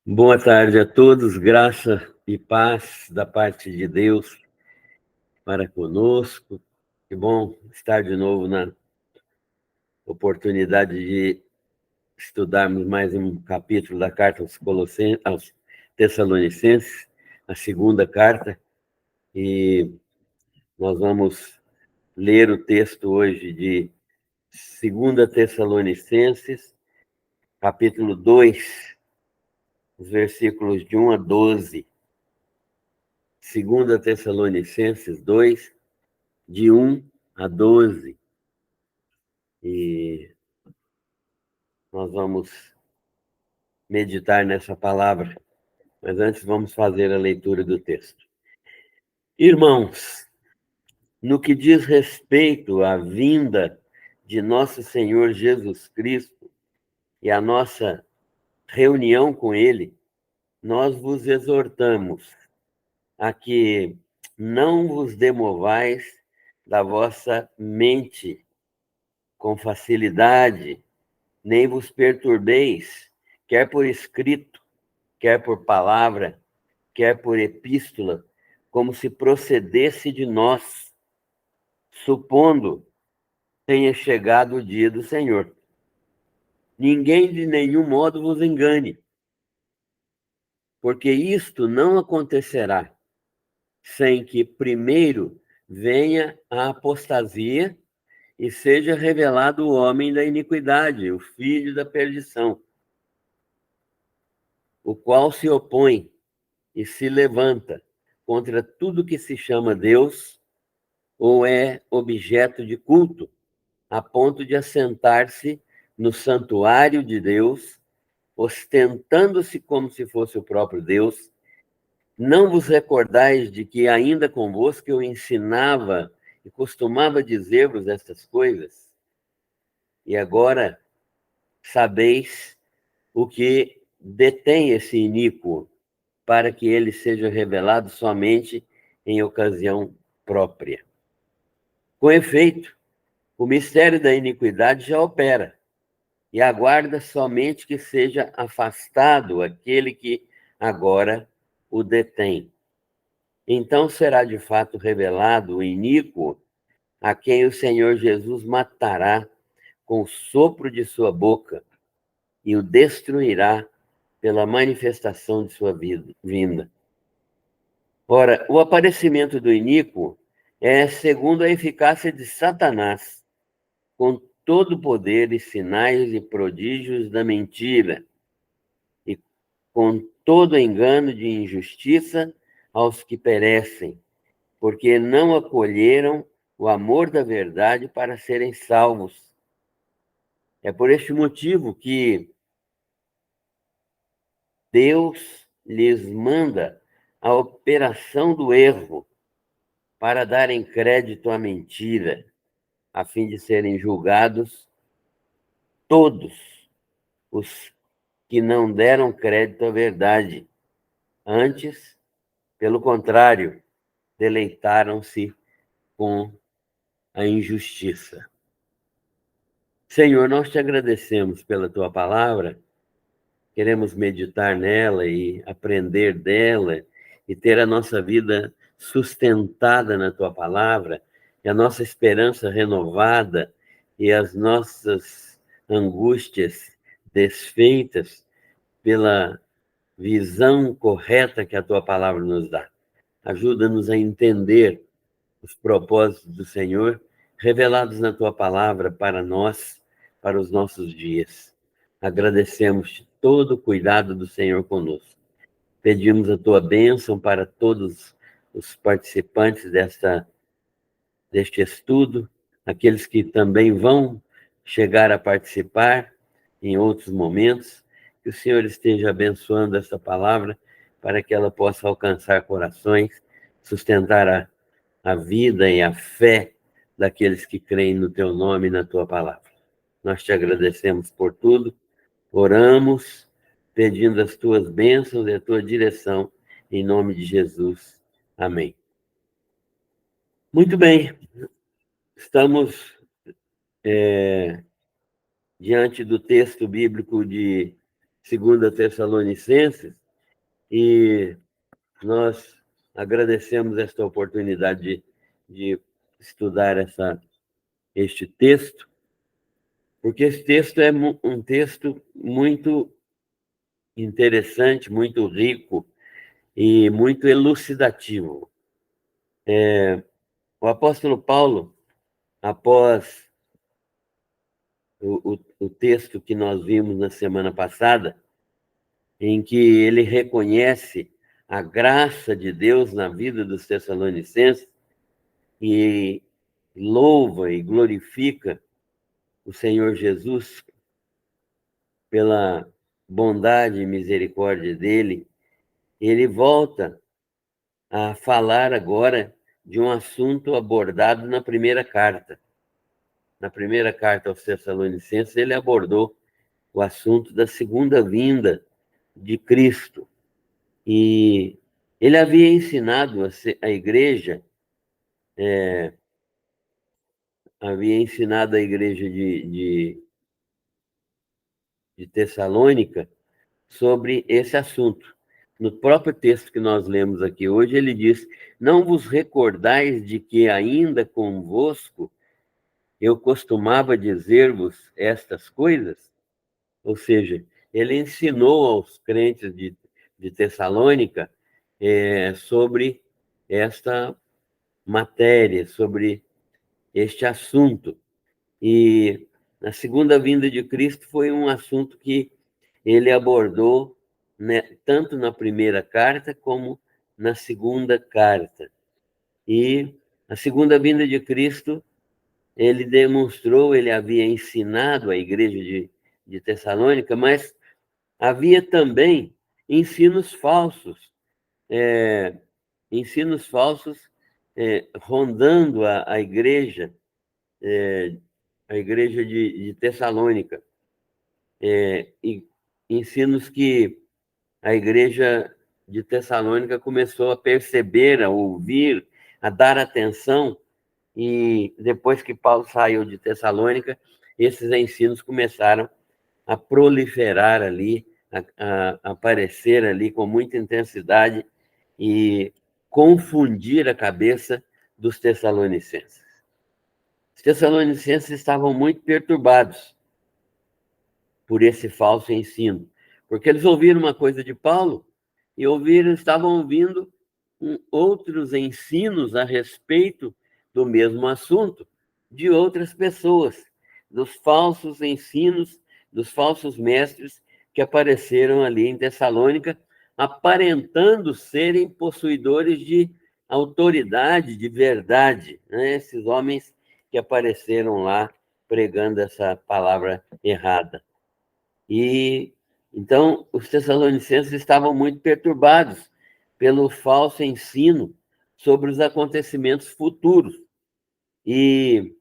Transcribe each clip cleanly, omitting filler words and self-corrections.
Boa tarde a todos, graça e paz da parte de Deus para conosco. Que bom estar de novo na oportunidade de estudarmos mais um capítulo da carta aos Tessalonicenses, a segunda carta, e nós vamos ler o texto hoje de 2 Tessalonicenses, capítulo 2, os versículos de 1 a 12. 2 Tessalonicenses 2, de 1 a 12. E nós vamos meditar nessa palavra, mas antes vamos fazer a leitura do texto. Irmãos, no que diz respeito à vinda de nosso Senhor Jesus Cristo e à nossa reunião com Ele, nós vos exortamos a que não vos demovais da vossa mente com facilidade, nem vos perturbeis, quer por escrito, quer por palavra, quer por epístola, como se procedesse de nós, supondo tenha chegado o dia do Senhor. Ninguém de nenhum modo vos engane, porque isto não acontecerá sem que primeiro venha a apostasia e seja revelado o homem da iniquidade, o filho da perdição, o qual se opõe e se levanta contra tudo que se chama Deus ou é objeto de culto, a ponto de assentar-se no santuário de Deus, ostentando-se como se fosse o próprio Deus. Não vos recordais de que ainda convosco eu ensinava e costumava dizer-vos estas coisas? E agora sabeis o que detém esse iníquo, para que ele seja revelado somente em ocasião própria. Com efeito, o mistério da iniquidade já opera, e aguarda somente que seja afastado aquele que agora o detém. Então será de fato revelado o iníquo, a quem o Senhor Jesus matará com o sopro de sua boca e o destruirá pela manifestação de sua vinda. Ora, o aparecimento do iníquo é segundo a eficácia de Satanás, com todo o poder e sinais e prodígios da mentira, e com todo engano de injustiça aos que perecem, porque não acolheram o amor da verdade para serem salvos. É por este motivo que Deus lhes manda a operação do erro para darem crédito à mentira, a fim de serem julgados todos os que não deram crédito à verdade. Antes, pelo contrário, deleitaram-se com a injustiça. Senhor, nós te agradecemos pela tua palavra, queremos meditar nela e aprender dela e ter a nossa vida sustentada na tua palavra, e a nossa esperança renovada e as nossas angústias desfeitas pela visão correta que a tua palavra nos dá. Ajuda-nos a entender os propósitos do Senhor revelados na tua palavra para nós, para os nossos dias. Agradecemos todo o cuidado do Senhor conosco. Pedimos a tua bênção para todos os participantes deste estudo, aqueles que também vão chegar a participar em outros momentos, que o Senhor esteja abençoando essa palavra para que ela possa alcançar corações, sustentar a vida e a fé daqueles que creem no teu nome e na tua palavra. Nós te agradecemos por tudo, oramos, pedindo as tuas bênçãos e a tua direção, em nome de Jesus. Amém. Muito bem, estamos diante do texto bíblico de 2 Tessalonicenses, e nós agradecemos esta oportunidade de estudar este texto, porque esse texto é um texto muito interessante, muito rico e muito elucidativo. O apóstolo Paulo, após o texto que nós vimos na semana passada, em que ele reconhece a graça de Deus na vida dos Tessalonicenses e louva e glorifica o Senhor Jesus pela bondade e misericórdia dele, ele volta a falar agora de um assunto abordado na primeira carta. Na primeira carta aos Tessalonicenses, ele abordou o assunto da segunda vinda de Cristo. E ele havia ensinado a igreja, de Tessalônica sobre esse assunto. No próprio texto que nós lemos aqui hoje, ele diz: não vos recordais de que ainda convosco eu costumava dizer-vos estas coisas? Ou seja, ele ensinou aos crentes de Tessalônica sobre esta matéria, sobre este assunto. E a segunda vinda de Cristo foi um assunto que ele abordou, né, tanto na primeira carta como na segunda carta. E a segunda vinda de Cristo, ele demonstrou, ele havia ensinado a igreja de Tessalônica, mas havia também ensinos falsos, é, ensinos falsos rondando a igreja de Tessalônica, e ensinos que a igreja de Tessalônica começou a perceber, a ouvir, a dar atenção, e depois que Paulo saiu de Tessalônica, esses ensinos começaram a proliferar ali, a aparecer ali com muita intensidade e confundir a cabeça dos tessalonicenses. Os tessalonicenses estavam muito perturbados por esse falso ensino, porque eles ouviram uma coisa de Paulo e estavam ouvindo outros ensinos a respeito do mesmo assunto de outras pessoas, dos falsos ensinos, dos falsos mestres que apareceram ali em Tessalônica, aparentando serem possuidores de autoridade, de verdade, né? Esses homens que apareceram lá pregando essa palavra errada. E então os tessalonicenses estavam muito perturbados pelo falso ensino sobre os acontecimentos futuros. E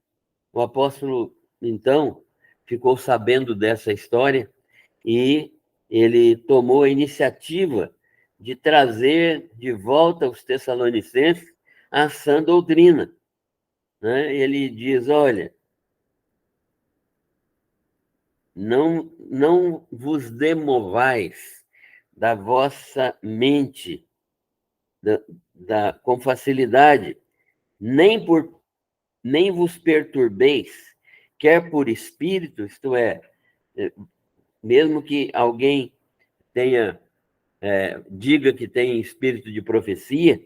o apóstolo, então, ficou sabendo dessa história e ele tomou a iniciativa de trazer de volta os tessalonicenses à sã doutrina, né? Ele diz: olha, não vos demovais da vossa mente com facilidade, nem vos perturbeis, quer por espírito, isto é, mesmo que alguém diga que tem espírito de profecia,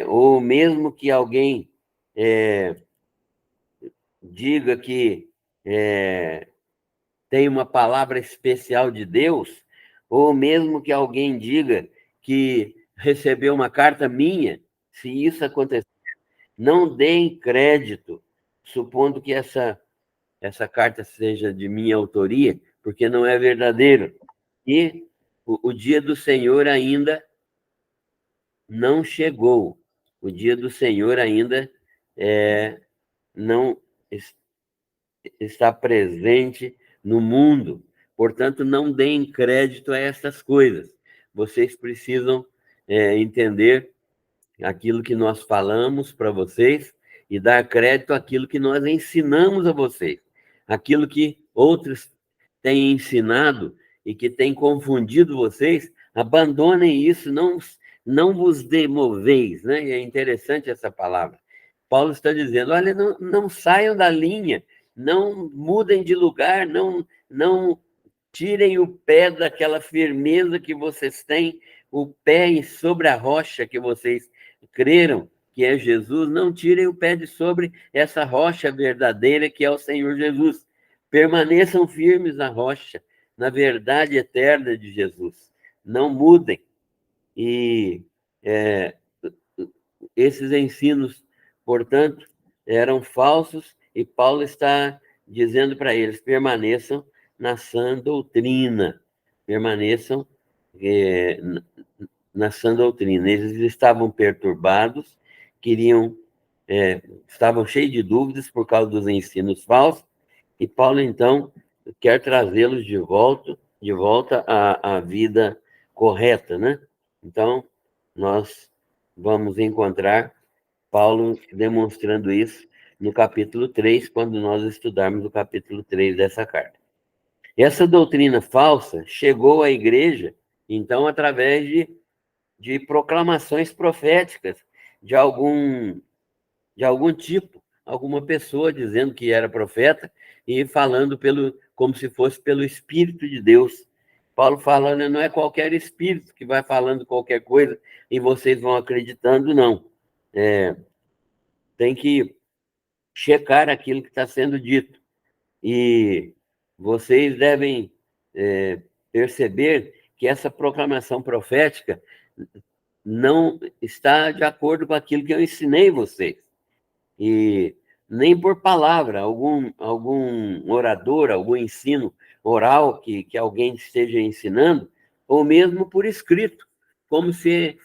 ou mesmo que alguém diga que tem uma palavra especial de Deus, ou mesmo que alguém diga que recebeu uma carta minha, se isso acontecer, não deem crédito, supondo que essa carta seja de minha autoria, porque não é verdadeiro. E o dia do Senhor ainda não chegou. O dia do Senhor ainda não está presente no mundo. Portanto, não deem crédito a essas coisas. Vocês precisam entender aquilo que nós falamos para vocês e dar crédito àquilo que nós ensinamos a vocês. Aquilo que outros têm ensinado e que tem confundido vocês, abandonem isso, não vos demoveis, né? E é interessante essa palavra. Paulo está dizendo, olha, não saiam da linha, não mudem de lugar, não tirem o pé daquela firmeza que vocês têm, o pé sobre a rocha que vocês creram, que é Jesus, não tirem o pé de sobre essa rocha verdadeira que é o Senhor Jesus. Permaneçam firmes na rocha, na verdade eterna de Jesus. Não mudem. E esses ensinos, portanto, eram falsos, e Paulo está dizendo para eles: permaneçam na sã doutrina, permaneçam na sã doutrina. Eles estavam perturbados, estavam cheios de dúvidas por causa dos ensinos falsos, e Paulo, então, quer trazê-los de volta à vida correta, né? Então, nós vamos encontrar Paulo demonstrando isso no capítulo 3, quando nós estudarmos o capítulo 3 dessa carta. Essa doutrina falsa chegou à igreja, então, através de proclamações proféticas de algum tipo, alguma pessoa dizendo que era profeta e falando como se fosse pelo Espírito de Deus. Paulo fala, não é qualquer espírito que vai falando qualquer coisa e vocês vão acreditando, não. Tem que checar aquilo que está sendo dito. E vocês devem perceber que essa proclamação profética não está de acordo com aquilo que eu ensinei vocês. E nem por palavra, algum orador, algum ensino oral que alguém esteja ensinando, ou mesmo por escrito, como se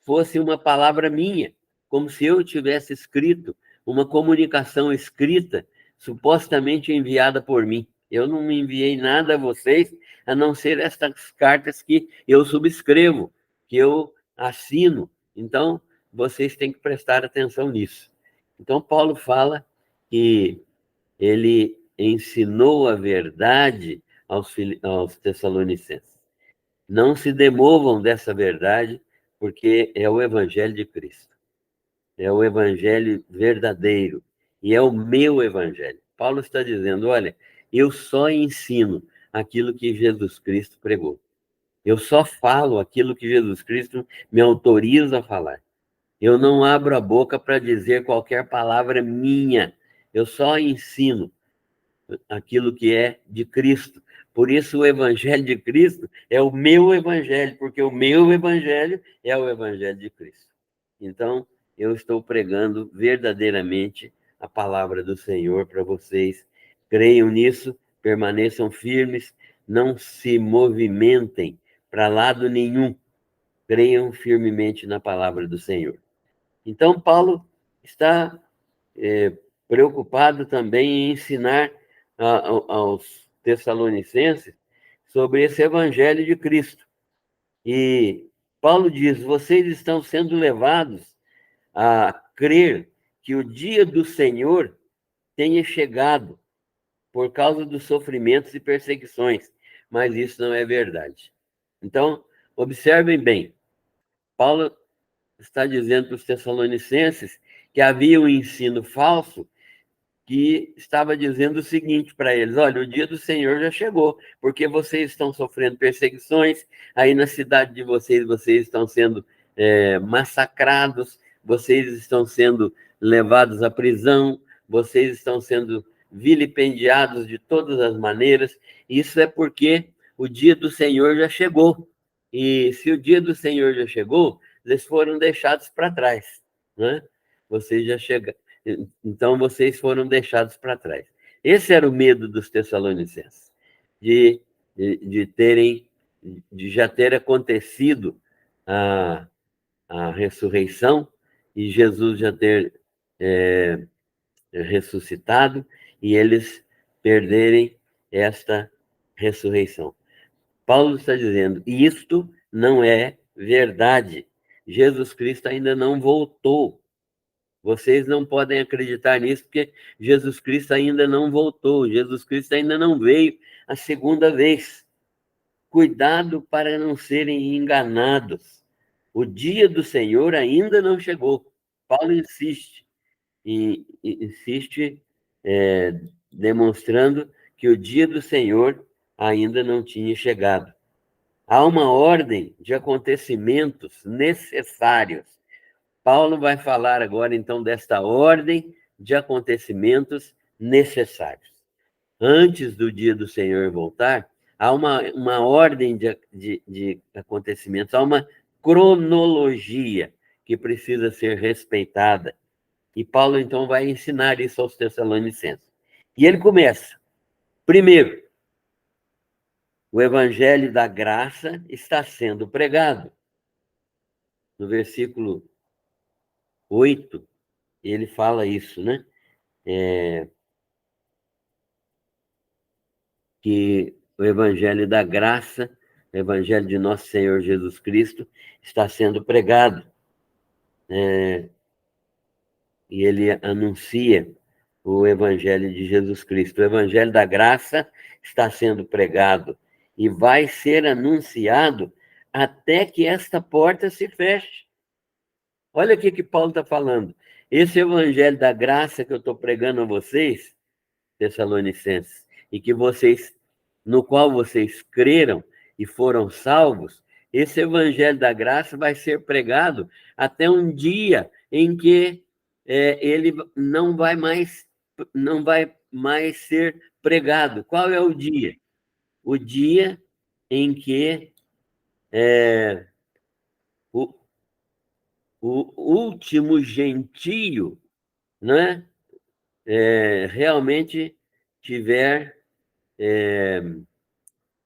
fosse uma palavra minha, como se eu tivesse escrito uma comunicação escrita, supostamente enviada por mim. Eu não enviei nada a vocês, a não ser estas cartas que eu subscrevo, que eu assino. Então, vocês têm que prestar atenção nisso. Então, Paulo fala que ele ensinou a verdade aos Tessalonicenses. Não se demovam dessa verdade, porque é o Evangelho de Cristo. É o Evangelho verdadeiro. E é o meu Evangelho. Paulo está dizendo, olha, eu só ensino aquilo que Jesus Cristo pregou. Eu só falo aquilo que Jesus Cristo me autoriza a falar. Eu não abro a boca para dizer qualquer palavra minha. Eu só ensino aquilo que é de Cristo. Por isso, o Evangelho de Cristo é o meu Evangelho, porque o meu Evangelho é o Evangelho de Cristo. Então, eu estou pregando verdadeiramente a palavra do Senhor para vocês. Creiam nisso, permaneçam firmes, não se movimentem para lado nenhum. Creiam firmemente na palavra do Senhor. Então, Paulo está preocupado também em ensinar aos Tessalonicenses sobre esse Evangelho de Cristo. E Paulo diz: vocês estão sendo levados a crer que o dia do Senhor tenha chegado por causa dos sofrimentos e perseguições, mas isso não é verdade. Então, observem bem, Paulo está dizendo para os Tessalonicenses que havia um ensino falso que estava dizendo o seguinte para eles: olha, o dia do Senhor já chegou, porque vocês estão sofrendo perseguições, aí na cidade de vocês estão sendo massacrados, vocês estão sendo levados à prisão, vocês estão sendo vilipendiados de todas as maneiras. Isso é porque o dia do Senhor já chegou. E se o dia do Senhor já chegou, eles foram deixados para trás, né? Vocês já chegaram. Então, vocês foram deixados para trás. Esse era o medo dos Tessalonicenses, de já ter acontecido a ressurreição e Jesus já ter ressuscitado e eles perderem esta ressurreição. Paulo está dizendo, isto não é verdade. Jesus Cristo ainda não voltou. Vocês não podem acreditar nisso, porque Jesus Cristo ainda não voltou, Jesus Cristo ainda não veio a segunda vez. cuidado para não serem enganados. O dia do Senhor ainda não chegou. Paulo insiste, demonstrando que o dia do Senhor ainda não tinha chegado. Há uma ordem de acontecimentos necessários. Paulo vai falar agora, então, desta ordem de acontecimentos necessários. Antes do dia do Senhor voltar, há uma ordem de acontecimentos, há uma cronologia que precisa ser respeitada. E Paulo, então, vai ensinar isso aos Tessalonicenses. E ele começa. Primeiro, o evangelho da graça está sendo pregado. No versículo 8, ele fala isso, né? Que o evangelho da graça, o evangelho de nosso Senhor Jesus Cristo, está sendo pregado. E ele anuncia o evangelho de Jesus Cristo. O evangelho da graça está sendo pregado e vai ser anunciado até que esta porta se feche. Olha o que Paulo está falando. Esse evangelho da graça que eu estou pregando a vocês, Tessalonicenses, e que vocês, no qual vocês creram e foram salvos, esse evangelho da graça vai ser pregado até um dia em que ele não vai mais ser pregado. Qual é o dia? O dia em que o último gentio, né, realmente tiver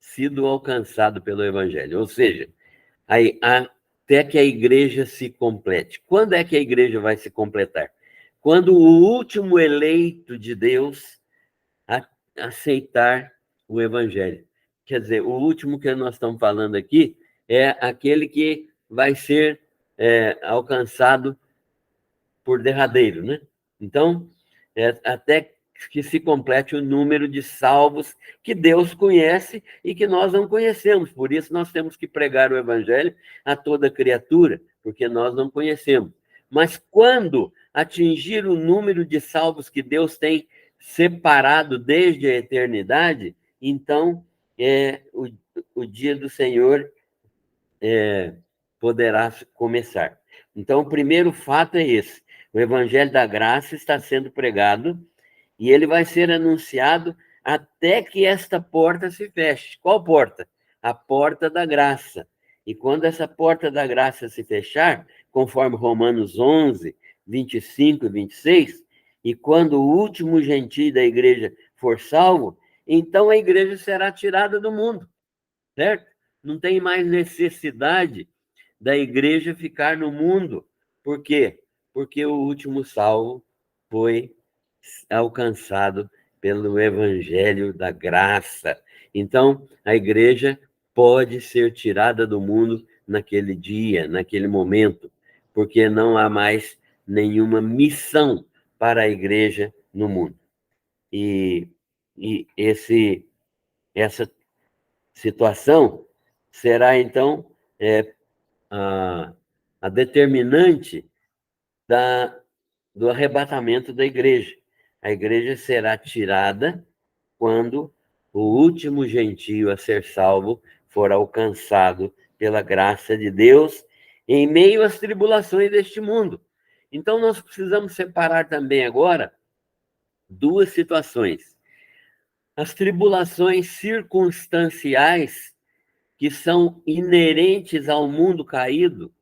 sido alcançado pelo Evangelho. Ou seja, até que a igreja se complete. Quando é que a igreja vai se completar? Quando o último eleito de Deus aceitar o Evangelho. Quer dizer, o último que nós estamos falando aqui é aquele que vai ser alcançado por derradeiro, né? Então, até que se complete o número de salvos que Deus conhece e que nós não conhecemos. Por isso, nós temos que pregar o Evangelho a toda criatura, porque nós não conhecemos. Mas quando atingir o número de salvos que Deus tem separado desde a eternidade, então o dia do Senhor poderá começar. Então, o primeiro fato é esse. O Evangelho da Graça está sendo pregado e ele vai ser anunciado até que esta porta se feche. Qual porta? A porta da graça. E quando essa porta da graça se fechar, conforme Romanos 11, 25 e 26, e quando o último gentio da igreja for salvo, então a igreja será tirada do mundo, certo? Não tem mais necessidade da igreja ficar no mundo. Por quê? Porque o último salvo foi alcançado pelo evangelho da graça. Então, a igreja pode ser tirada do mundo naquele dia, naquele momento, porque não há mais nenhuma missão para a igreja no mundo. E essa situação será, então, a determinante do arrebatamento da igreja. A igreja será tirada quando o último gentio a ser salvo for alcançado pela graça de Deus em meio às tribulações deste mundo. Então, nós precisamos separar também agora duas situações. As tribulações circunstanciais, que são inerentes ao mundo caído,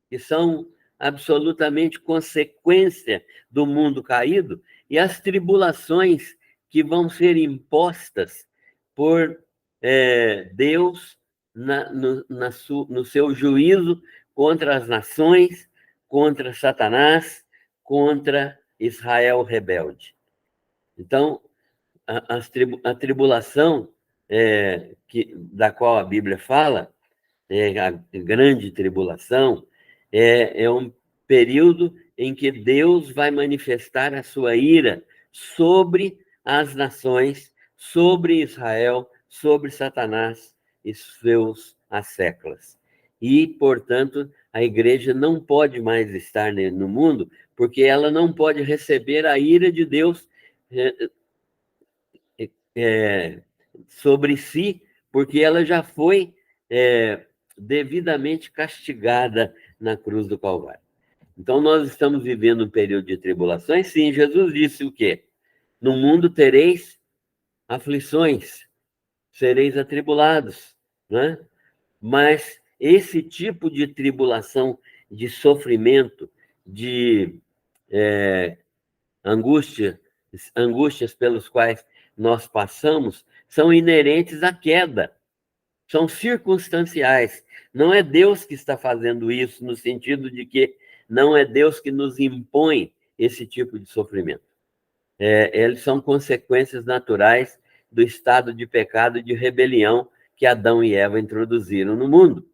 que são absolutamente consequência do mundo caído, e as tribulações que vão ser impostas por Deus no seu juízo contra as nações, contra Satanás, contra Israel rebelde. Então, a tribulação da qual a Bíblia fala, a grande tribulação, é um período em que Deus vai manifestar a sua ira sobre as nações, sobre Israel, sobre Satanás, e seus asseclas. E, portanto, a igreja não pode mais estar no mundo, porque ela não pode receber a ira de Deus sobre si, porque ela já foi devidamente castigada na cruz do Calvário. Então, nós estamos vivendo um período de tribulações. Sim, Jesus disse o quê? No mundo tereis aflições, sereis atribulados, né? Mas esse tipo de tribulação, de sofrimento, de angústias pelos quais nós passamos, são inerentes à queda, são circunstanciais. Não é Deus que está fazendo isso, no sentido de que não é Deus que nos impõe esse tipo de sofrimento. Eles são consequências naturais do estado de pecado e de rebelião que Adão e Eva introduziram no mundo.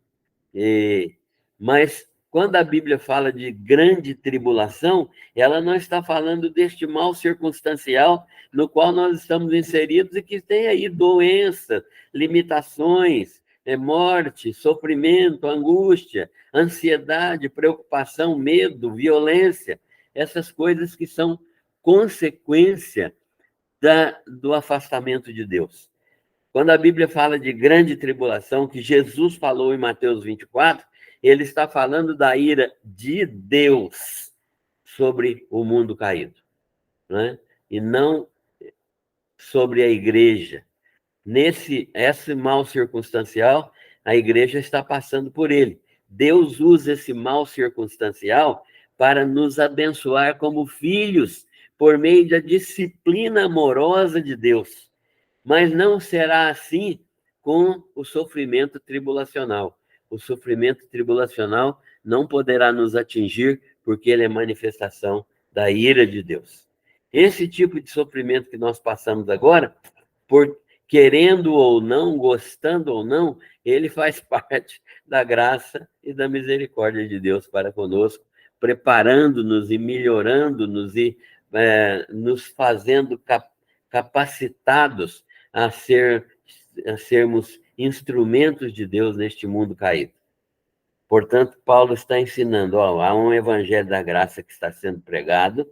Mas quando a Bíblia fala de grande tribulação, ela não está falando deste mal circunstancial no qual nós estamos inseridos e que tem aí doença, limitações, morte, sofrimento, angústia, ansiedade, preocupação, medo, violência, essas coisas que são consequência do afastamento de Deus. Quando a Bíblia fala de grande tribulação, que Jesus falou em Mateus 24, ele está falando da ira de Deus sobre o mundo caído, né? E não sobre a igreja. Esse mal circunstancial, a igreja está passando por ele. Deus usa esse mal circunstancial para nos abençoar como filhos, por meio da disciplina amorosa de Deus. Mas não será assim com o sofrimento tribulacional. O sofrimento tribulacional não poderá nos atingir, porque ele é manifestação da ira de Deus. Esse tipo de sofrimento que nós passamos agora, por querendo ou não, gostando ou não, ele faz parte da graça e da misericórdia de Deus para conosco, preparando-nos e melhorando-nos e nos fazendo capacitados a sermos instrumentos de Deus neste mundo caído. Portanto, Paulo está ensinando, há um evangelho da graça que está sendo pregado,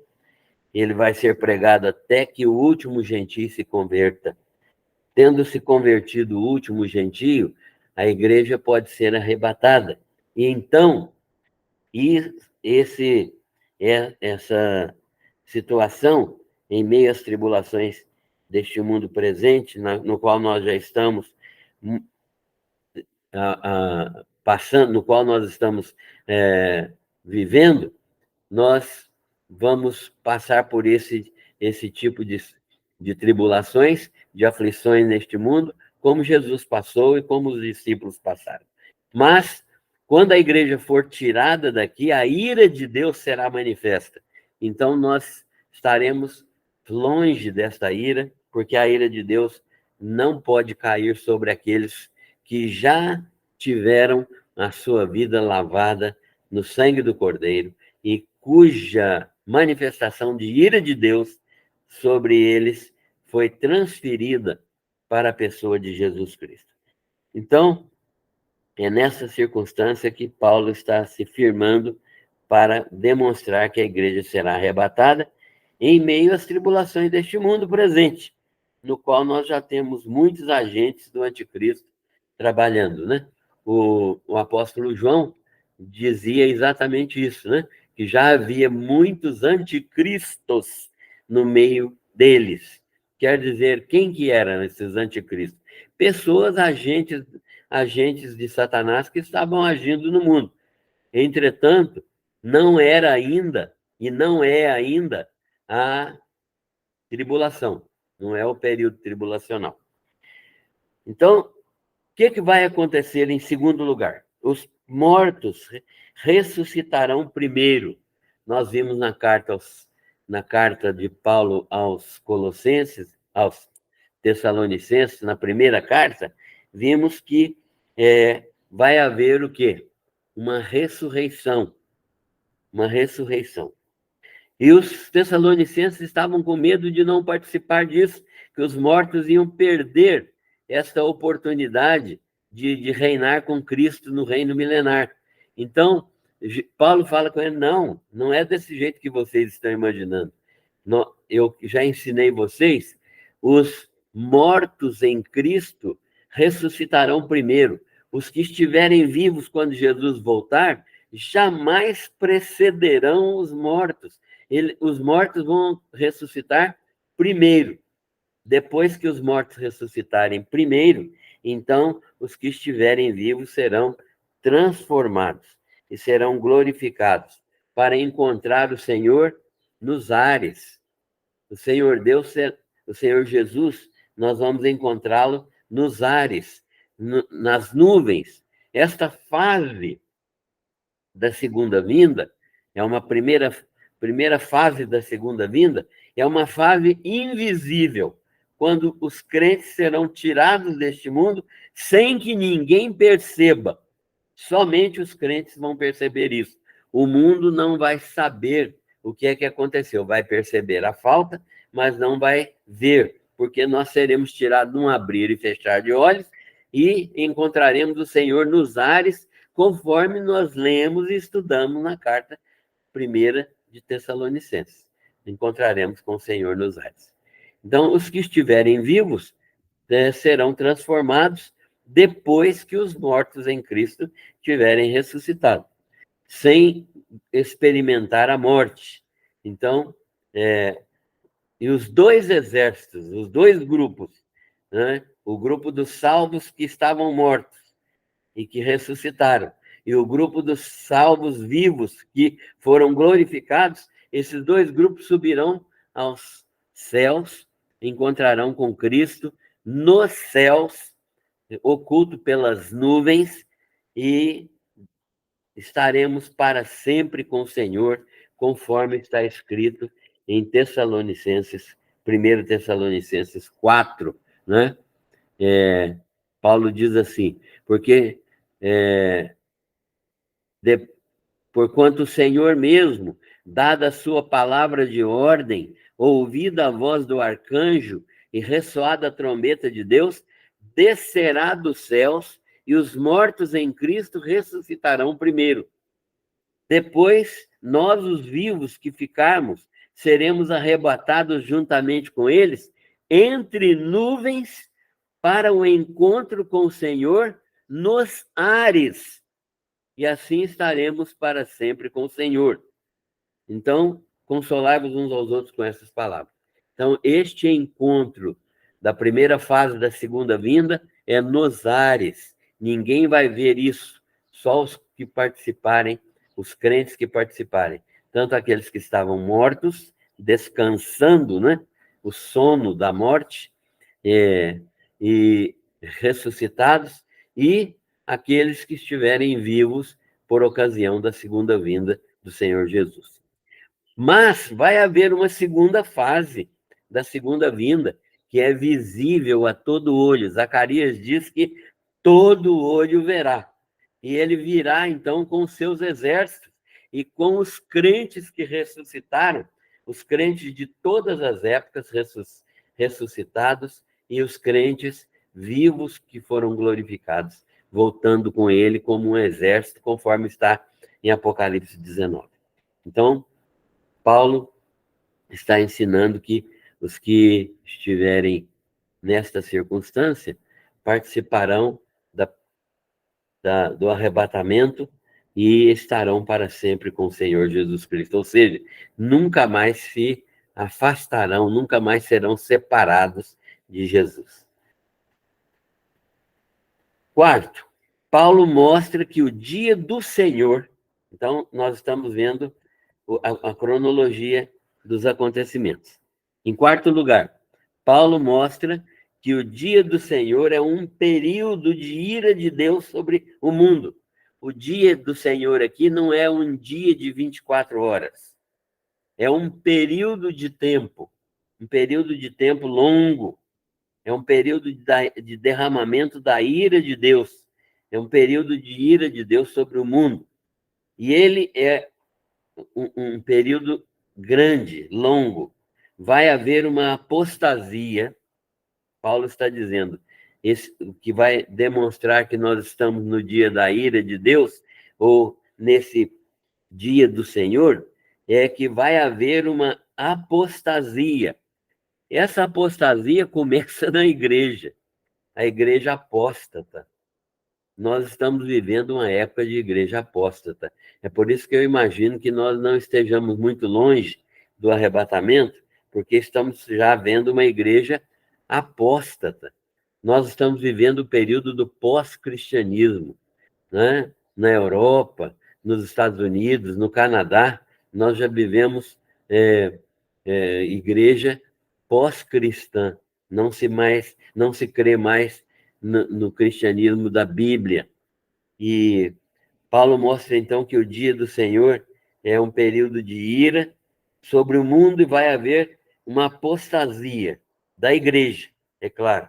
ele vai ser pregado até que o último gentio se converta. Tendo se convertido o último gentio, a igreja pode ser arrebatada. E então, essa situação, em meio às tribulações deste mundo presente, no qual nós já estamos passando, no qual nós estamos vivendo, nós vamos passar por esse tipo de tribulações, de aflições neste mundo, como Jesus passou e como os discípulos passaram. Mas, quando a igreja for tirada daqui, a ira de Deus será manifesta. Então, nós estaremos longe desta ira, porque a ira de Deus não pode cair sobre aqueles que já tiveram a sua vida lavada no sangue do Cordeiro e cuja manifestação de ira de Deus sobre eles foi transferida para a pessoa de Jesus Cristo. Então, é nessa circunstância que Paulo está se firmando para demonstrar que a igreja será arrebatada em meio às tribulações deste mundo presente, no qual nós já temos muitos agentes do anticristo trabalhando, né? O apóstolo João dizia exatamente isso, né? Que já havia muitos anticristos no meio deles. Quer dizer, quem que eram esses anticristos? Pessoas, agentes de Satanás que estavam agindo no mundo. Entretanto, não era ainda, e não é ainda, a tribulação. Não é o período tribulacional. Então, o que vai acontecer em segundo lugar? Os mortos ressuscitarão primeiro. Nós vimos na carta de Paulo aos Colossenses, aos Tessalonicenses, na primeira carta, vimos que vai haver o quê? Uma ressurreição. Uma ressurreição. E os Tessalonicenses estavam com medo de não participar disso, que os mortos iam perder esta oportunidade de reinar com Cristo no reino milenar. Então, Paulo fala com ele, não é desse jeito que vocês estão imaginando. Eu já ensinei vocês, os mortos em Cristo ressuscitarão primeiro. Os que estiverem vivos quando Jesus voltar, jamais precederão os mortos. Os mortos vão ressuscitar primeiro. Depois que os mortos ressuscitarem primeiro, então os que estiverem vivos serão transformados e serão glorificados para encontrar o Senhor nos ares. O Senhor Deus, o Senhor Jesus, nós vamos encontrá-lo nos ares, nas nuvens. Esta fase da segunda vinda é uma primeira fase da segunda vinda, é uma fase invisível, quando os crentes serão tirados deste mundo sem que ninguém perceba. Somente os crentes vão perceber isso. O mundo não vai saber o que é que aconteceu. Vai perceber a falta, mas não vai ver, porque nós seremos tirados num abrir e fechar de olhos e encontraremos o Senhor nos ares, conforme nós lemos e estudamos na carta 1 de Tessalonicenses. Encontraremos com o Senhor nos ares. Então, os que estiverem vivos serão transformados depois que os mortos em Cristo tiverem ressuscitado, sem experimentar a morte. Então, e os dois exércitos, os dois grupos, né? O grupo dos salvos que estavam mortos e que ressuscitaram, e o grupo dos salvos vivos que foram glorificados, esses dois grupos subirão aos céus, encontrarão com Cristo nos céus, oculto pelas nuvens, e estaremos para sempre com o Senhor, conforme está escrito em Tessalonicenses, 1 Tessalonicenses 4, né? Paulo diz assim, porque porquanto o Senhor mesmo, dada a sua palavra de ordem, ouvida a voz do arcanjo e ressoada a trombeta de Deus, descerá dos céus e os mortos em Cristo ressuscitarão primeiro. Depois, nós, os vivos que ficarmos, seremos arrebatados juntamente com eles entre nuvens para o encontro com o Senhor nos ares. E assim estaremos para sempre com o Senhor. Então, consolai-vos uns aos outros com essas palavras. Então, este encontro da primeira fase da segunda vinda é nos ares. Ninguém vai ver isso, só os que participarem, os crentes que participarem. Tanto aqueles que estavam mortos, descansando, né? O sono da morte, e ressuscitados, e aqueles que estiverem vivos por ocasião da segunda vinda do Senhor Jesus. Mas vai haver uma segunda fase da segunda vinda, que é visível a todo olho. Zacarias diz que todo olho verá. E ele virá, então, com os seus exércitos e com os crentes que ressuscitaram, os crentes de todas as épocas ressuscitados e os crentes vivos que foram glorificados, voltando com ele como um exército, conforme está em Apocalipse 19. Então, Paulo está ensinando que os que estiverem nesta circunstância participarão do arrebatamento e estarão para sempre com o Senhor Jesus Cristo. Ou seja, nunca mais se afastarão, nunca mais serão separados de Jesus. Quarto, Paulo mostra que o dia do Senhor, então nós estamos vendo a cronologia dos acontecimentos. Em quarto lugar, Paulo mostra que o dia do Senhor é um período de ira de Deus sobre o mundo. O dia do Senhor aqui não é um dia de 24 horas. É um período de tempo longo. É um período de derramamento da ira de Deus. É um período de ira de Deus sobre o mundo. E ele é um período grande, longo. Vai haver uma apostasia. Paulo está dizendo, que vai demonstrar que nós estamos no dia da ira de Deus, ou nesse dia do Senhor, é que vai haver uma apostasia. Essa apostasia começa na igreja, a igreja apóstata. Nós estamos vivendo uma época de igreja apóstata. É por isso que eu imagino que nós não estejamos muito longe do arrebatamento, porque estamos já vendo uma igreja apóstata. Nós estamos vivendo o período do pós-cristianismo, né? Na Europa, nos Estados Unidos, no Canadá, nós já vivemos igreja pós-cristã. Não se crê mais no cristianismo da Bíblia. E Paulo mostra então que o dia do Senhor é um período de ira sobre o mundo e vai haver uma apostasia da igreja, é claro.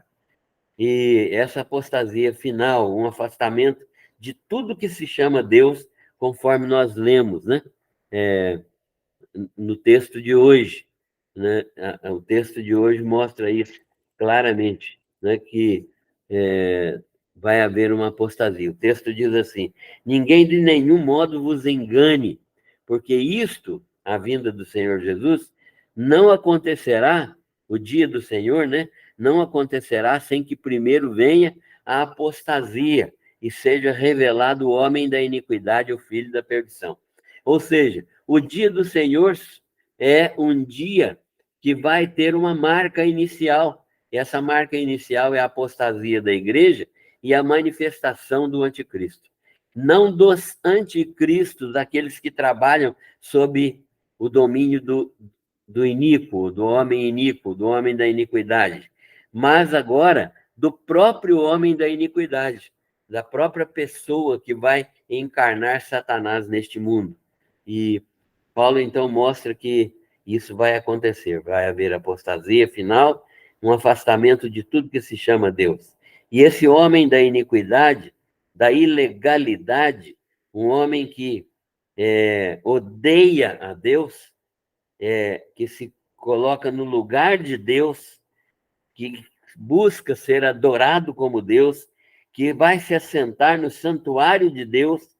E essa apostasia final, um afastamento de tudo que se chama Deus, conforme nós lemos, né? No texto de hoje, né? O texto de hoje mostra isso claramente, né? Que vai haver uma apostasia. O texto diz assim: ninguém de nenhum modo vos engane, porque isto, a vinda do Senhor Jesus, não acontecerá, o dia do Senhor, né? Não acontecerá sem que primeiro venha a apostasia e seja revelado o homem da iniquidade, o filho da perdição. Ou seja, o dia do Senhor é um dia que vai ter uma marca inicial. Essa marca inicial é a apostasia da igreja e a manifestação do anticristo. Não dos anticristos, daqueles que trabalham sob o domínio do iníquo, do homem iníquo, do homem da iniquidade, mas agora do próprio homem da iniquidade, da própria pessoa que vai encarnar Satanás neste mundo. E Paulo, então, mostra que isso vai acontecer, vai haver apostasia final, um afastamento de tudo que se chama Deus. E esse homem da iniquidade, da ilegalidade, um homem que odeia a Deus, que se coloca no lugar de Deus, que busca ser adorado como Deus, que vai se assentar no santuário de Deus,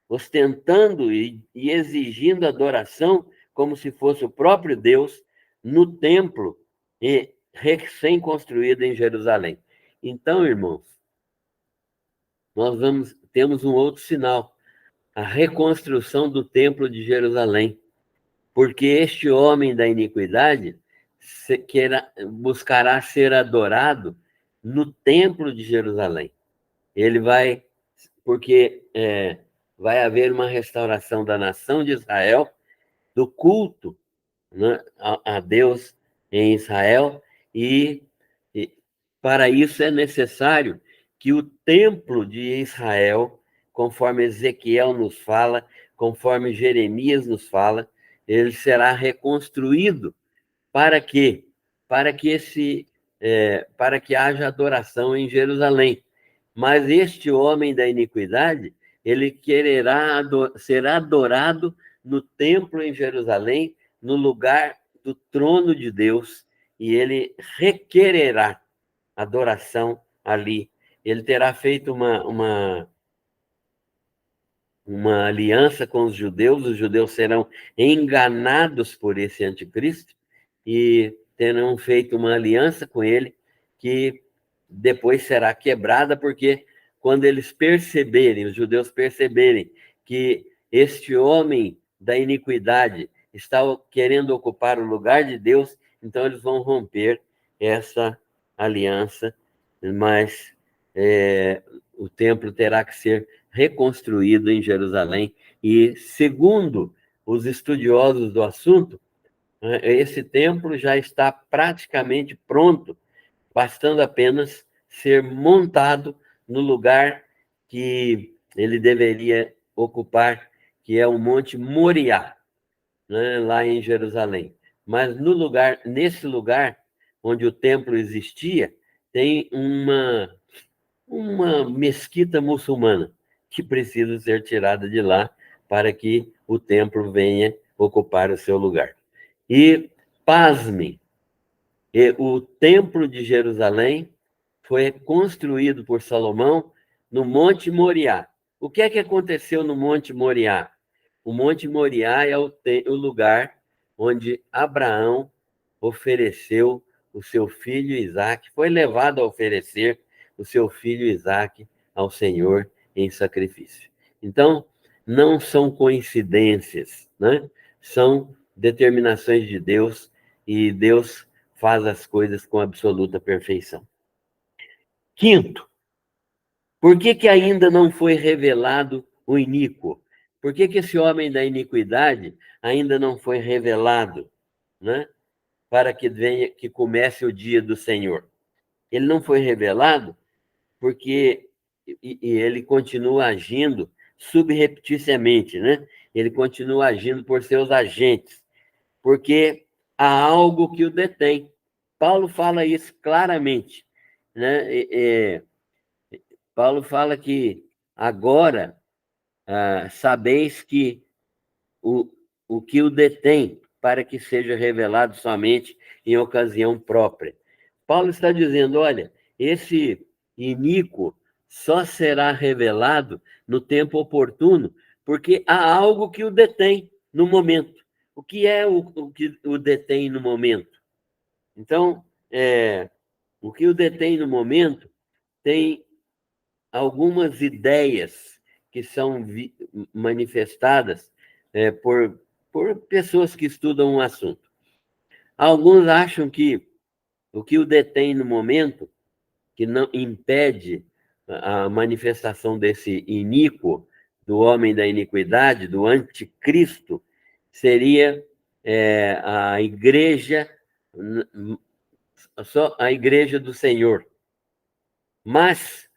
ostentando e exigindo adoração como se fosse o próprio Deus no templo recém-construído em Jerusalém. Então, irmãos, temos um outro sinal, a reconstrução do templo de Jerusalém, porque este homem da iniquidade buscará ser adorado no templo de Jerusalém. Ele vai, porque vai haver uma restauração da nação de Israel, do culto, né, a Deus em Israel, e para isso é necessário que o templo de Israel, conforme Ezequiel nos fala, conforme Jeremias nos fala, ele será reconstruído. Para quê? Para que haja adoração em Jerusalém. Mas este homem da iniquidade, ele quererá ser adorado no templo em Jerusalém, no lugar do trono de Deus, e ele requererá adoração ali. Ele terá feito uma aliança com os judeus serão enganados por esse anticristo e terão feito uma aliança com ele que depois será quebrada, porque quando eles perceberem, os judeus perceberem que este homem da iniquidade está querendo ocupar o lugar de Deus, então eles vão romper essa aliança, mas o templo terá que ser reconstruído em Jerusalém. E, segundo os estudiosos do assunto, esse templo já está praticamente pronto, bastando apenas ser montado no lugar que ele deveria ocupar, que é o Monte Moriá, né, lá em Jerusalém. Mas nesse lugar onde o templo existia, tem uma mesquita muçulmana que precisa ser tirada de lá para que o templo venha ocupar o seu lugar. E, pasmem, o templo de Jerusalém foi construído por Salomão no Monte Moriá. O que é que aconteceu no Monte Moriá? O Monte Moriá é o lugar onde Abraão ofereceu o seu filho Isaque, foi levado a oferecer o seu filho Isaque ao Senhor em sacrifício. Então, não são coincidências, né? São determinações de Deus, e Deus faz as coisas com absoluta perfeição. Quinto, por que ainda não foi revelado o iníquo? Por que esse homem da iniquidade ainda não foi revelado, né? Para que venha, que comece o dia do Senhor. Ele não foi revelado porque ele continua agindo subrepticiamente, né? Ele continua agindo por seus agentes, porque há algo que o detém. Paulo fala isso claramente, né? Paulo fala que agora sabeis que o que o detém para que seja revelado somente em ocasião própria. Paulo está dizendo, olha, esse iníquo só será revelado no tempo oportuno, porque há algo que o detém no momento. O que é o que o detém no momento? Então, o que o detém no momento tem algumas ideias que são manifestadas por pessoas que estudam um assunto. Alguns acham que o que o detém no momento, que não impede a manifestação desse iníquo, do homem da iniquidade, do anticristo, seria a igreja, só a igreja do Senhor. Mas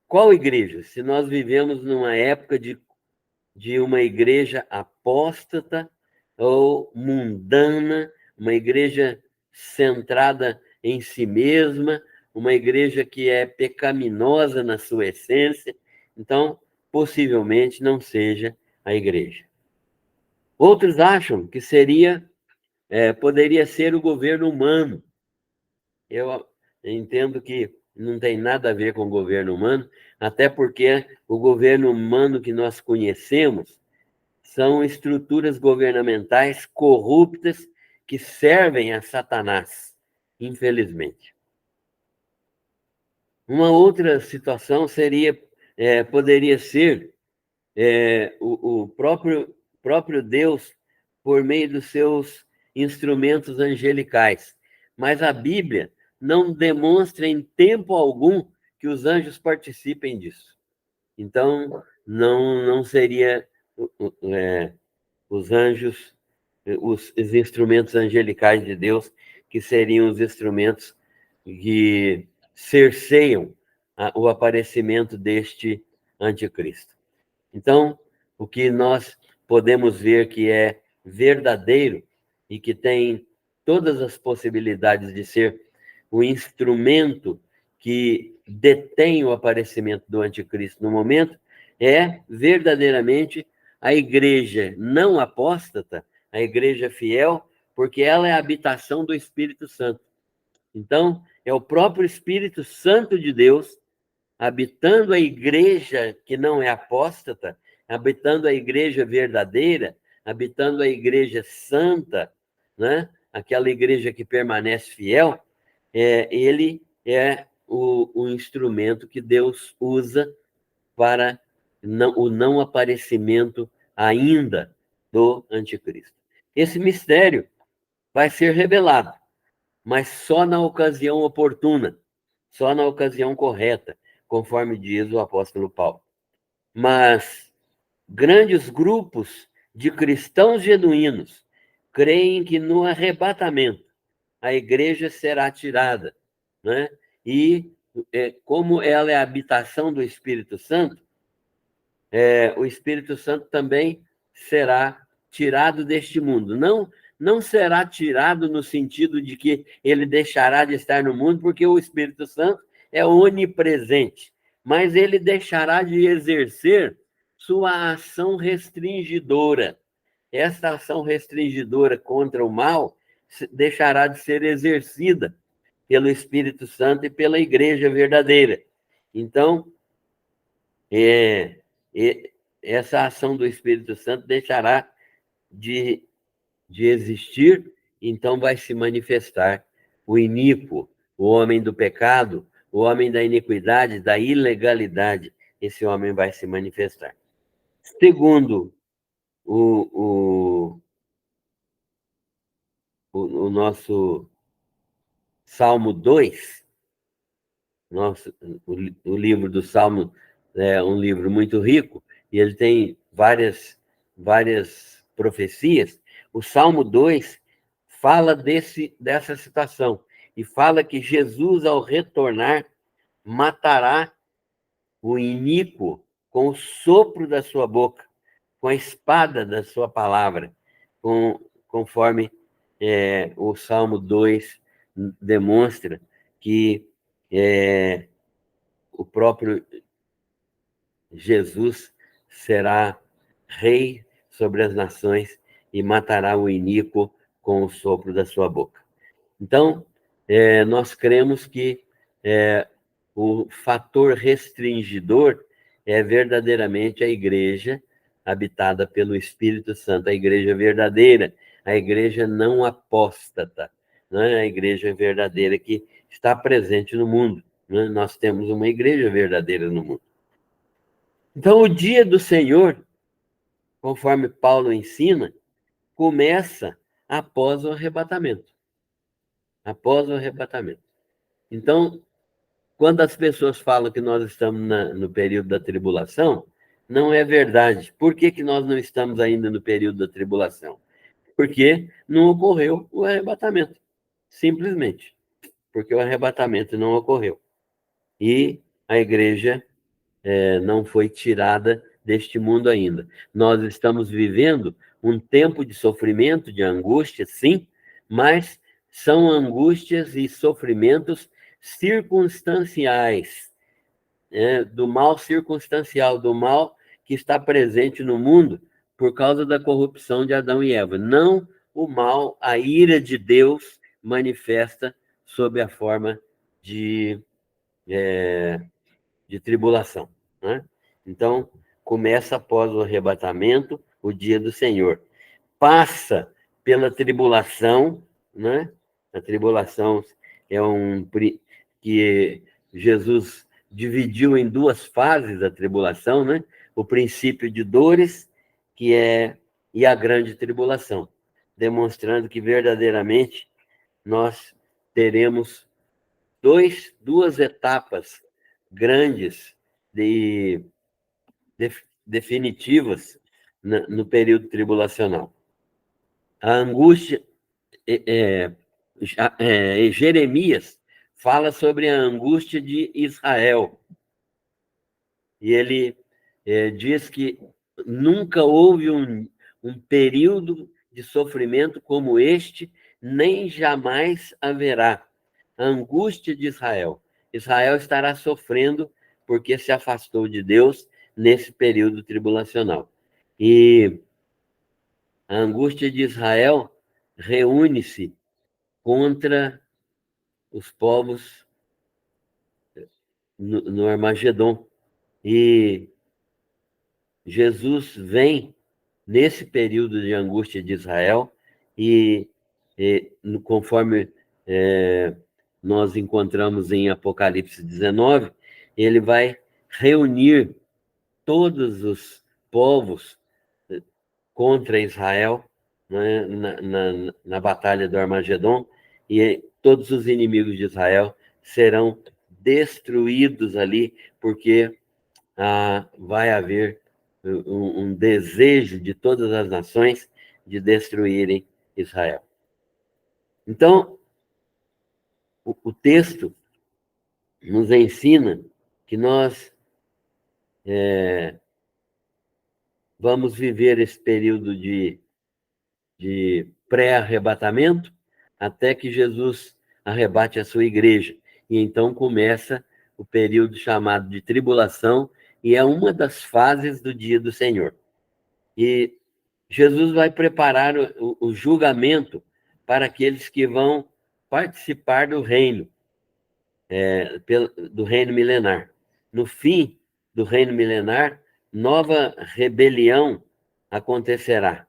qual igreja? Se nós vivemos numa época de uma igreja apóstata ou mundana, uma igreja centrada em si mesma, uma igreja que é pecaminosa na sua essência, então, possivelmente não seja a igreja. Outros acham que poderia ser o governo humano. Eu entendo que não tem nada a ver com o governo humano, até porque o governo humano que nós conhecemos são estruturas governamentais corruptas que servem a Satanás, infelizmente. Uma outra situação poderia ser o próprio Deus por meio dos seus instrumentos angelicais. Mas a Bíblia não demonstra em tempo algum que os anjos participem disso. Então, não seria os anjos, os instrumentos angelicais de Deus, que seriam os instrumentos que cerceiam o aparecimento deste anticristo. Então, o que nós podemos ver que é verdadeiro e que tem todas as possibilidades de ser o instrumento que detém o aparecimento do anticristo no momento é verdadeiramente a igreja não apóstata, a igreja fiel, porque ela é a habitação do Espírito Santo. Então, é o próprio Espírito Santo de Deus habitando a igreja que não é apóstata, habitando a igreja verdadeira, habitando a igreja santa, né? Aquela igreja que permanece fiel, ele é o instrumento que Deus usa para o não aparecimento ainda do anticristo. Esse mistério vai ser revelado, mas só na ocasião oportuna, só na ocasião correta, conforme diz o apóstolo Paulo. Mas grandes grupos de cristãos genuínos creem que no arrebatamento a igreja será tirada, né? E como ela é a habitação do Espírito Santo, o Espírito Santo também será tirado deste mundo. Não será tirado no sentido de que ele deixará de estar no mundo, porque o Espírito Santo é onipresente, mas ele deixará de exercer sua ação restringidora. Essa ação restringidora contra o mal deixará de ser exercida, pelo Espírito Santo e pela igreja verdadeira. Então, essa ação do Espírito Santo deixará de existir, então vai se manifestar o iníquo, o homem do pecado, o homem da iniquidade, da ilegalidade. Esse homem vai se manifestar. Segundo o nosso Salmo 2, o livro do Salmo é um livro muito rico, e ele tem várias profecias. O Salmo 2 fala dessa situação, e fala que Jesus, ao retornar, matará o iníquo com o sopro da sua boca, com a espada da sua palavra, conforme o Salmo 2 demonstra que o próprio Jesus será rei sobre as nações e matará o iníquo com o sopro da sua boca. Então, nós cremos que o fator restringidor é verdadeiramente a igreja habitada pelo Espírito Santo, a igreja verdadeira, a igreja não apóstata, né? A igreja verdadeira que está presente no mundo. Né? Nós temos uma igreja verdadeira no mundo. Então, o dia do Senhor, conforme Paulo ensina, começa após o arrebatamento. Após o arrebatamento. Então, quando as pessoas falam que nós estamos no período da tribulação, não é verdade. Por que nós não estamos ainda no período da tribulação? Porque não ocorreu o arrebatamento. Simplesmente. Porque o arrebatamento não ocorreu. E a igreja não foi tirada deste mundo ainda. Nós estamos vivendo um tempo de sofrimento, de angústia, sim, mas são angústias e sofrimentos circunstanciais, do mal circunstancial, do mal que está presente no mundo por causa da corrupção de Adão e Eva. Não o mal, a ira de Deus manifesta sob a forma de tribulação. Né? Então, começa após o arrebatamento, o dia do Senhor. Passa pela tribulação, né? A tribulação é que Jesus dividiu em duas fases a tribulação, né? O princípio de dores, e a grande tribulação, demonstrando que verdadeiramente nós teremos duas etapas grandes definitivas no período tribulacional. A angústia, Jeremias fala sobre a angústia de Israel. E ele diz que nunca houve um período de sofrimento como este, nem jamais haverá. A angústia de Israel. Israel estará sofrendo porque se afastou de Deus nesse período tribulacional. E a angústia de Israel reúne-se contra os povos no Armagedon. E Jesus vem nesse período de angústia de Israel e conforme nós encontramos em Apocalipse 19, ele vai reunir todos os povos contra Israel, né, na batalha do Armagedon, e todos os inimigos de Israel serão destruídos ali, porque vai haver um desejo de todas as nações de destruírem Israel. Então, o texto nos ensina que nós vamos viver esse período de pré-arrebatamento até que Jesus arrebate a sua igreja. E então começa o período chamado de tribulação, e é uma das fases do dia do Senhor. E Jesus vai preparar o julgamento para aqueles que vão participar do reino, do reino milenar. No fim do reino milenar, nova rebelião acontecerá.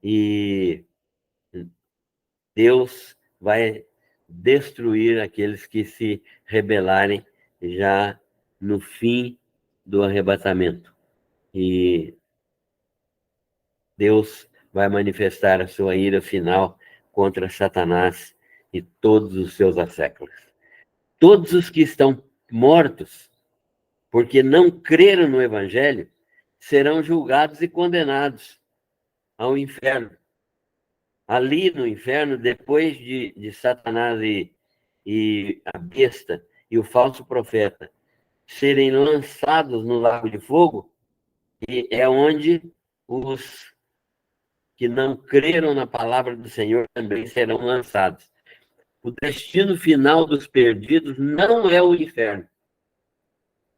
E Deus vai destruir aqueles que se rebelarem já no fim do arrebatamento. E Deus vai manifestar a sua ira final contra Satanás e todos os seus asséculos. Todos os que estão mortos, porque não creram no Evangelho, serão julgados e condenados ao inferno. Ali no inferno, depois de Satanás e a besta e o falso profeta serem lançados no lago de fogo, e é onde os que não creram na palavra do Senhor também serão lançados. O destino final dos perdidos não é o inferno.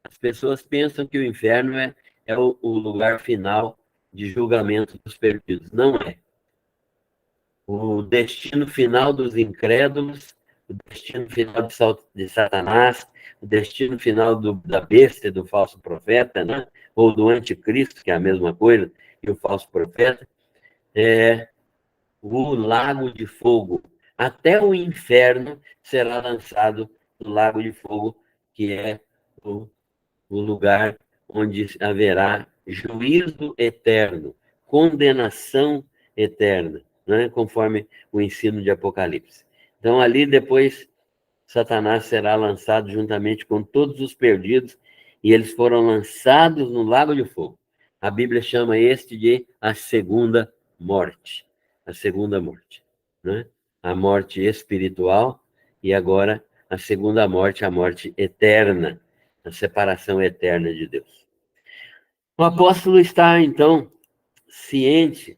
As pessoas pensam que o inferno é o lugar final de julgamento dos perdidos. Não é. O destino final dos incrédulos, o destino final de Satanás, o destino final da besta e do falso profeta, né? Ou do anticristo, que é a mesma coisa, e o falso profeta, é o lago de fogo. Até o inferno será lançado no lago de fogo, que é o lugar onde haverá juízo eterno, condenação eterna, né? Conforme o ensino de Apocalipse. Então, ali depois, Satanás será lançado juntamente com todos os perdidos, e eles foram lançados no lago de fogo. A Bíblia chama este de a segunda morte. A segunda morte, né? A morte espiritual e agora a segunda morte, a morte eterna, a separação eterna de Deus. O apóstolo está, então, ciente,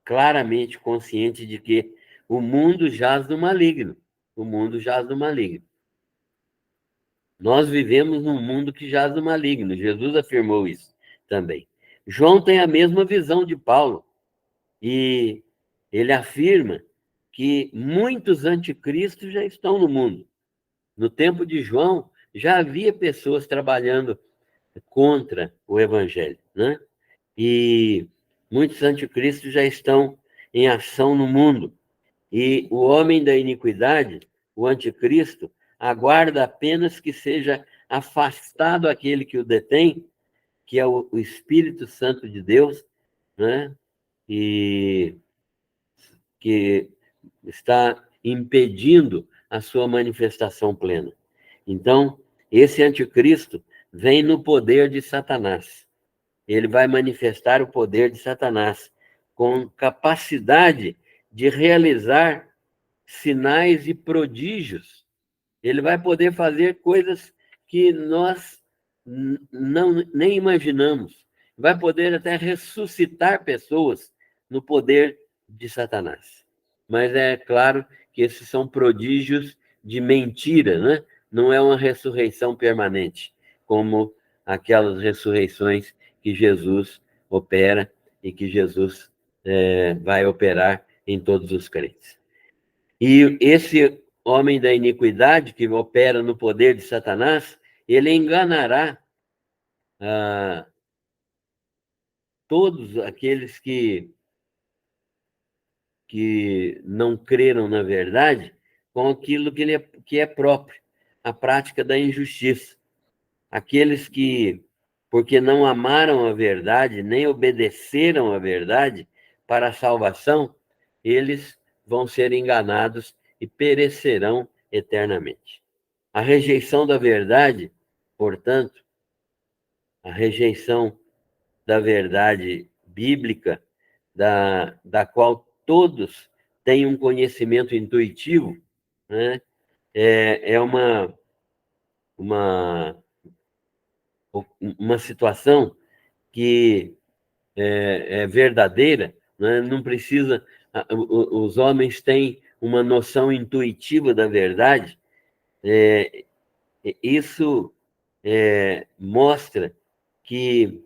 claramente consciente de que o mundo jaz do maligno. O mundo jaz do maligno. Nós vivemos num mundo que jaz do maligno. Jesus afirmou isso também. João tem a mesma visão de Paulo. E ele afirma que muitos anticristos já estão no mundo. No tempo de João, já havia pessoas trabalhando contra o evangelho, né? E muitos anticristos já estão em ação no mundo. E o homem da iniquidade, o anticristo, aguarda apenas que seja afastado aquele que o detém, que é o Espírito Santo de Deus, né? E que está impedindo a sua manifestação plena. Então, esse anticristo vem no poder de Satanás. Ele vai manifestar o poder de Satanás com capacidade de realizar sinais e prodígios. Ele vai poder fazer coisas que nós nem imaginamos. Vai poder até ressuscitar pessoas no poder de Satanás. Mas é claro que esses são prodígios de mentira, né? Não é uma ressurreição permanente, como aquelas ressurreições que Jesus opera e que Jesus vai operar em todos os crentes. E esse homem da iniquidade, que opera no poder de Satanás, ele enganará todos aqueles que não creram na verdade com aquilo que é próprio, a prática da injustiça. Aqueles que, porque não amaram a verdade, nem obedeceram à verdade para a salvação, eles vão ser enganados e perecerão eternamente. A rejeição da verdade, portanto, a rejeição da verdade bíblica, da qual todos têm um conhecimento intuitivo, né? É uma situação que é verdadeira, né? Não precisa. Os homens têm uma noção intuitiva da verdade. Isso mostra que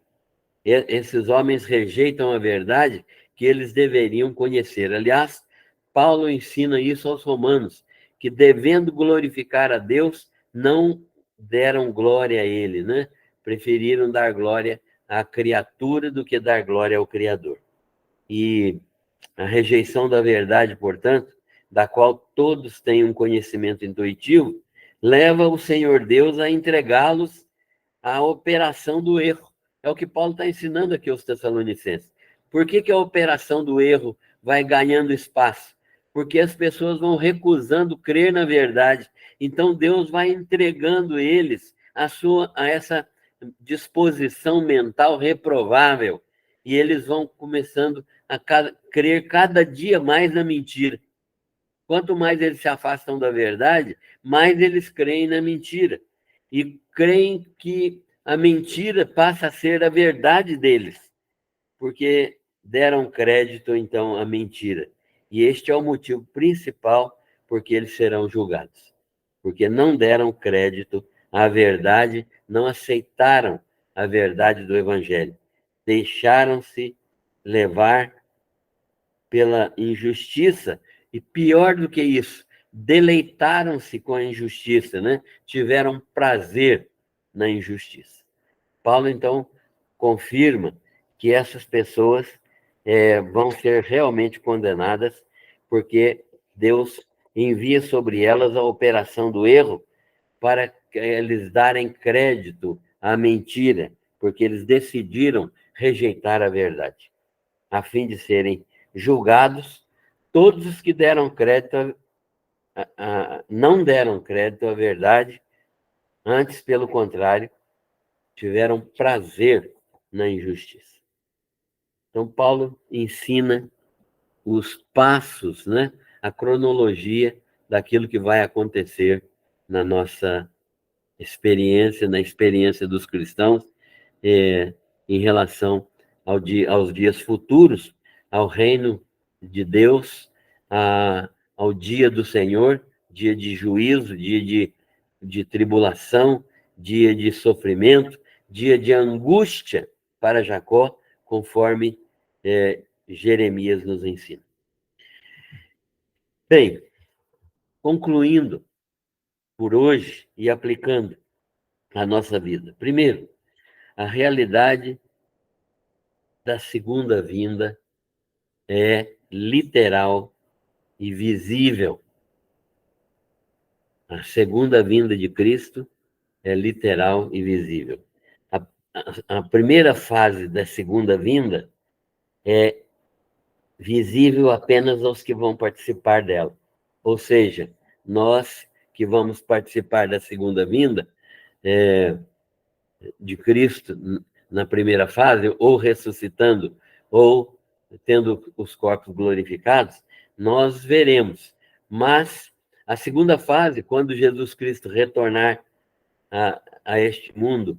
esses homens rejeitam a verdade que eles deveriam conhecer. Aliás, Paulo ensina isso aos romanos, que devendo glorificar a Deus, não deram glória a ele, né? Preferiram dar glória à criatura do que dar glória ao Criador. E a rejeição da verdade, portanto, da qual todos têm um conhecimento intuitivo, leva o Senhor Deus a entregá-los à operação do erro. É o que Paulo está ensinando aqui aos Tessalonicenses. Por que a operação do erro vai ganhando espaço? Porque as pessoas vão recusando crer na verdade. Então Deus vai entregando eles a essa disposição mental reprovável. E eles vão começando a crer cada dia mais na mentira. Quanto mais eles se afastam da verdade, mais eles creem na mentira. E creem que a mentira passa a ser a verdade deles, porque deram crédito, então, à mentira. E este é o motivo principal porque eles serão julgados. Porque não deram crédito à verdade, não aceitaram a verdade do Evangelho. Deixaram-se levar pela injustiça, e pior do que isso, deleitaram-se com a injustiça, né? Tiveram prazer na injustiça. Paulo, então, confirma que essas pessoas vão ser realmente condenadas, porque Deus envia sobre elas a operação do erro para eles darem crédito à mentira, porque eles decidiram rejeitar a verdade, a fim de serem julgados todos os que deram crédito não deram crédito à verdade, antes, pelo contrário, tiveram prazer na injustiça. Então, Paulo ensina os passos, né? A cronologia daquilo que vai acontecer na nossa experiência, na experiência dos cristãos, em relação aos dias futuros, ao reino de Deus, ao dia do Senhor, dia de juízo, dia de tribulação, dia de sofrimento, dia de angústia para Jacó, conforme Jeremias nos ensina. Bem, concluindo por hoje e aplicando a nossa vida. Primeiro, a realidade da segunda vinda é literal e visível. A segunda vinda de Cristo é literal e visível. A primeira fase da segunda vinda é visível apenas aos que vão participar dela. Ou seja, nós que vamos participar da segunda vinda de Cristo na primeira fase, ou ressuscitando, ou tendo os corpos glorificados, nós veremos. Mas a segunda fase, quando Jesus Cristo retornar a este mundo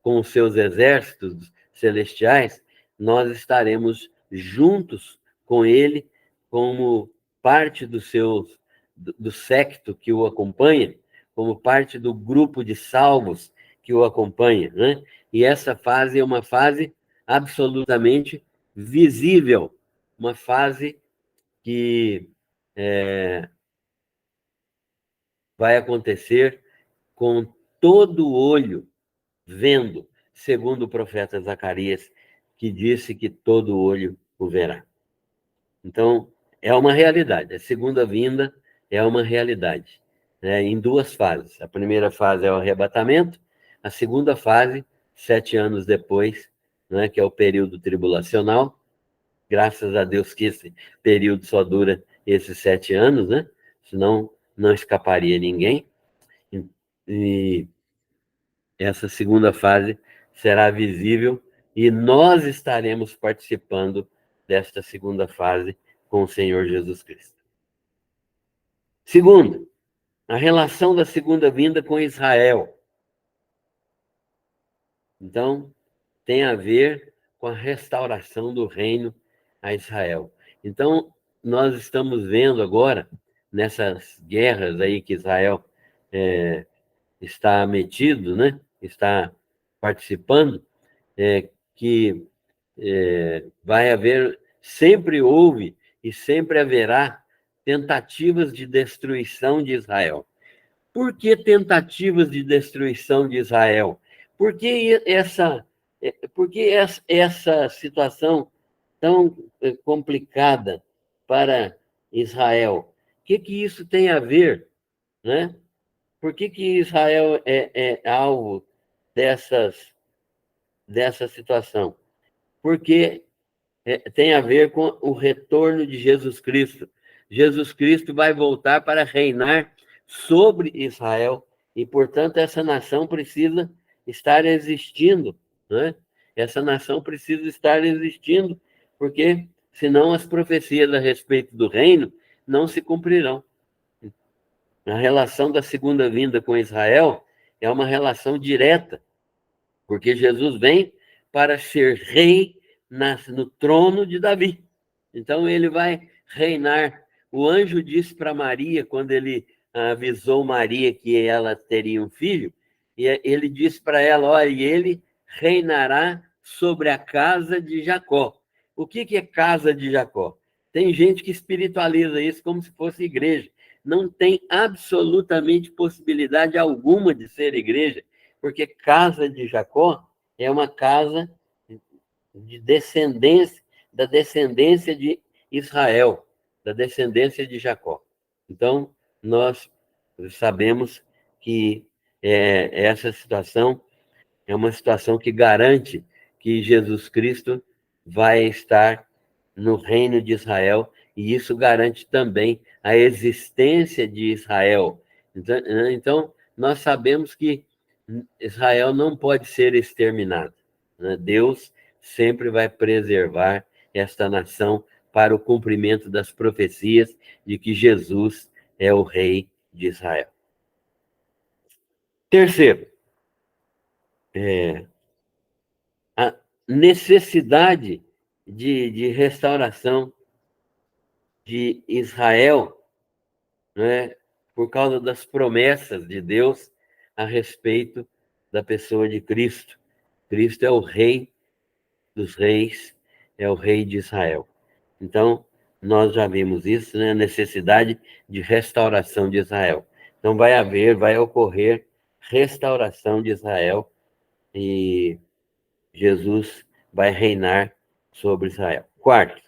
com os seus exércitos celestiais, nós estaremos juntos com ele como parte do séquito que o acompanha, como parte do grupo de salvos que o acompanha, né? E essa fase é uma fase absolutamente visível, uma fase que vai acontecer com todo o olho vendo, segundo o profeta Zacarias, que disse que todo olho o verá. Então, é uma realidade. A segunda vinda é uma realidade, né, em duas fases. A primeira fase é o arrebatamento, a segunda fase, 7 anos depois, né, que é o período tribulacional. Graças a Deus que esse período só dura esses 7 anos, né? Senão não escaparia ninguém. E essa segunda fase será visível e nós estaremos participando desta segunda fase com o Senhor Jesus Cristo. Segundo, a relação da segunda vinda com Israel. Então, tem a ver com a restauração do reino a Israel. Então, nós estamos vendo agora, nessas guerras aí que Israel está metido, né? Está participando, que vai haver, sempre houve e sempre haverá tentativas de destruição de Israel. por que tentativas de destruição de Israel? Por que essa situação tão complicada para Israel? O que isso tem a ver, né? Por que Israel é alvo dessa situação? Porque tem a ver com o retorno de Jesus Cristo. Jesus Cristo vai voltar para reinar sobre Israel e, portanto, essa nação precisa estar existindo, né? Essa nação precisa estar existindo, porque senão as profecias a respeito do reino não se cumprirão. A relação da segunda vinda com Israel é uma relação direta, porque Jesus vem para ser rei no trono de Davi. Então ele vai reinar. O anjo disse para Maria, quando ele avisou Maria que ela teria um filho, e ele disse para ela: olha, ele reinará sobre a casa de Jacó. O que é casa de Jacó? Tem gente que espiritualiza isso como se fosse igreja. Não tem absolutamente possibilidade alguma de ser igreja, porque casa de Jacó é uma casa de descendência, da descendência de Israel, da descendência de Jacó. Então, nós sabemos que essa situação é uma situação que garante que Jesus Cristo vai estar no reino de Israel, e isso garante também a existência de Israel. Então nós sabemos que Israel não pode ser exterminado. Deus sempre vai preservar esta nação para o cumprimento das profecias de que Jesus é o rei de Israel. Terceiro, a necessidade de restauração de Israel, né, por causa das promessas de Deus a respeito da pessoa de Cristo. Cristo é o rei dos reis, é o rei de Israel. Então, nós já vimos isso, né, a necessidade de restauração de Israel. Então, vai ocorrer restauração de Israel e Jesus vai reinar sobre Israel. Quarto,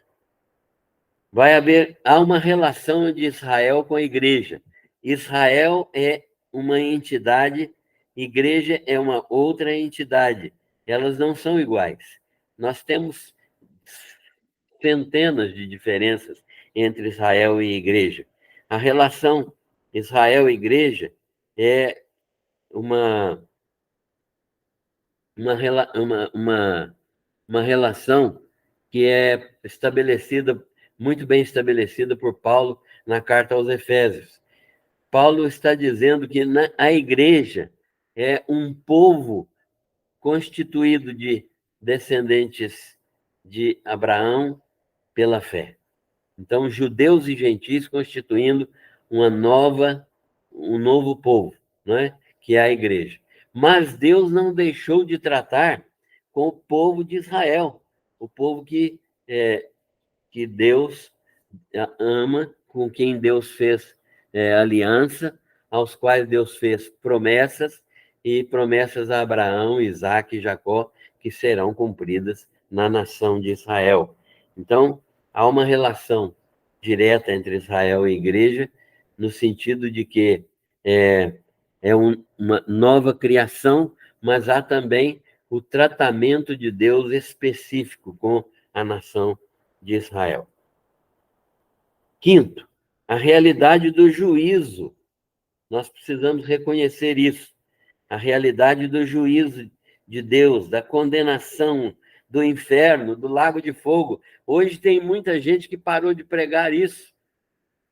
há uma relação de Israel com a igreja. Israel é uma entidade, igreja é uma outra entidade. Elas não são iguais. Nós temos centenas de diferenças entre Israel e igreja. A relação Israel e igreja é uma relação que é estabelecida, muito bem estabelecida por Paulo na carta aos Efésios. Paulo está dizendo que a igreja é um povo constituído de descendentes de Abraão pela fé. Então, judeus e gentios constituindo um novo povo, não é? Que é a igreja. Mas Deus não deixou de tratar com o povo de Israel, o povo que Deus ama, com quem Deus fez aliança, aos quais Deus fez promessas, e promessas a Abraão, Isaque e Jacó, que serão cumpridas na nação de Israel. Então, há uma relação direta entre Israel e igreja, no sentido de que uma nova criação, mas há também o tratamento de Deus específico com a nação de Israel. Quinto, a realidade do juízo. Nós precisamos reconhecer isso. A realidade do juízo de Deus, da condenação, do inferno, do lago de fogo. Hoje tem muita gente que parou de pregar isso.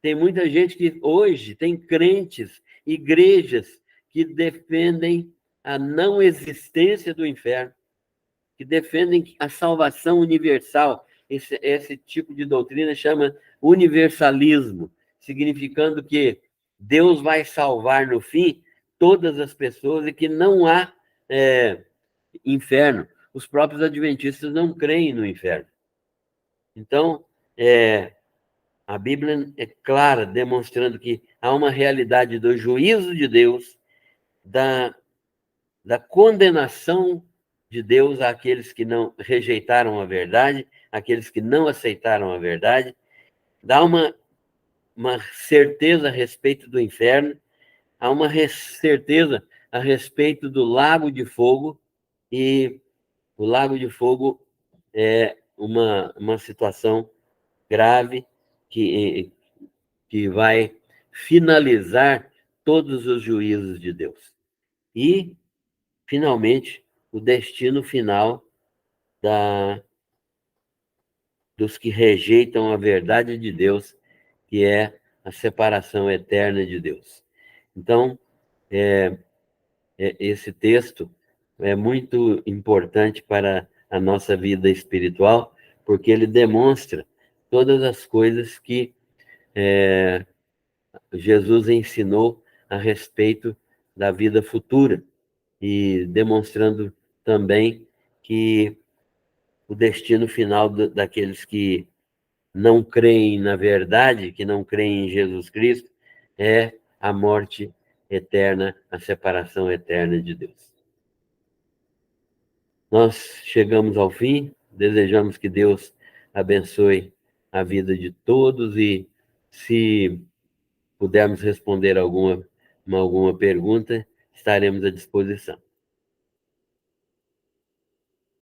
Tem muita gente que hoje tem crentes, igrejas que defendem a não existência do inferno, que defendem a salvação universal. Esse tipo de doutrina chama universalismo, significando que Deus vai salvar no fim todas as pessoas e que não há inferno. Os próprios adventistas não creem no inferno. Então, A Bíblia é clara, demonstrando que há uma realidade do juízo de Deus, da condenação de Deus àqueles que não rejeitaram a verdade, àqueles que não aceitaram a verdade, dá uma certeza a respeito do inferno, há uma certeza a respeito do lago de fogo, e o lago de fogo é uma situação grave que vai finalizar todos os juízos de Deus. E, finalmente, o destino final dos que rejeitam a verdade de Deus, que é a separação eterna de Deus. Então, esse texto é muito importante para a nossa vida espiritual, porque ele demonstra todas as coisas que Jesus ensinou a respeito da vida futura, e demonstrando também que o destino final daqueles que não creem na verdade, que não creem em Jesus Cristo, é a morte eterna, a separação eterna de Deus. Nós chegamos ao fim, desejamos que Deus abençoe a vida de todos, e se pudermos responder alguma pergunta, estaremos à disposição.